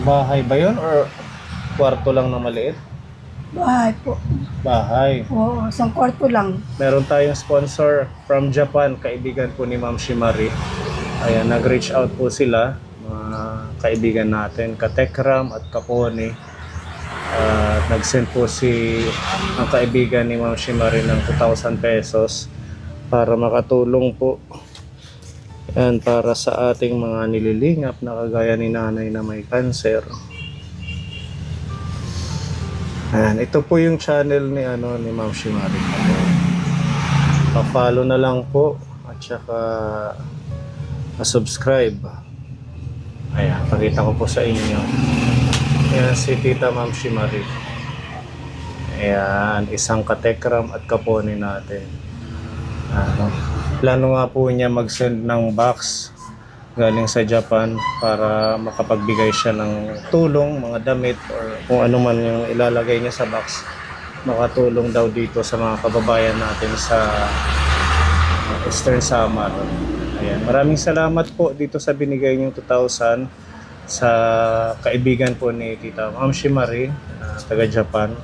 Bahay ba yun or kwarto lang na maliit? Bahay po. Bahay. Oo, isang kwarto lang. Meron tayong sponsor from Japan, kaibigan po ni Ma'am Shimari. Ayan, nag-reach out po sila, mga kaibigan natin, Katekram at Kapone. At nag-send po ang kaibigan ni Ma'am Shimari ng 2,000 pesos para makatulong po. Yan, para sa ating mga nililingap na kagaya ni nanay na may cancer. Ayan, ito po yung channel ni Ma'am Shimari. Pa-follow na lang po at saka pa-subscribe. Ayan, pakita ko po sa inyo. Ayan si Tita Ma'am Shimari. Ayan, isang katekram at kapone natin. Plano nga po niya mag-send ng box galing sa Japan para makapagbigay siya ng tulong, mga damit or kung ano man yung ilalagay niya sa box, makatulong daw dito sa mga kababayan natin sa Eastern Samar. Ayan, maraming salamat po dito sa binigay niyong 2,000 sa kaibigan po ni Tita Ma'am Shimari, taga Japan.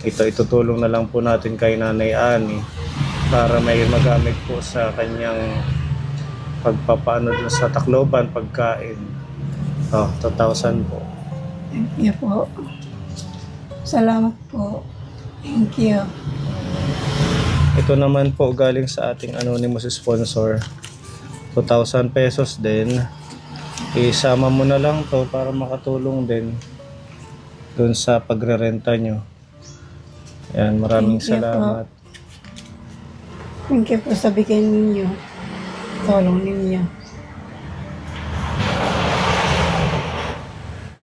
Ito itutulong na lang po natin kay Nanay Ani para may magamit po sa kanyang pagpapaano dun sa Tacloban, pagkain. 2,000 po. Thank you po. Salamat po. Thank you. Ito naman po galing sa ating anonymous sponsor. 2,000 pesos din. Isama mo na lang to para makatulong din dun sa pagrerenta nyo. Ayan, maraming Thank you salamat. Thank you po sa bigay ninyo. Tulong ninyo.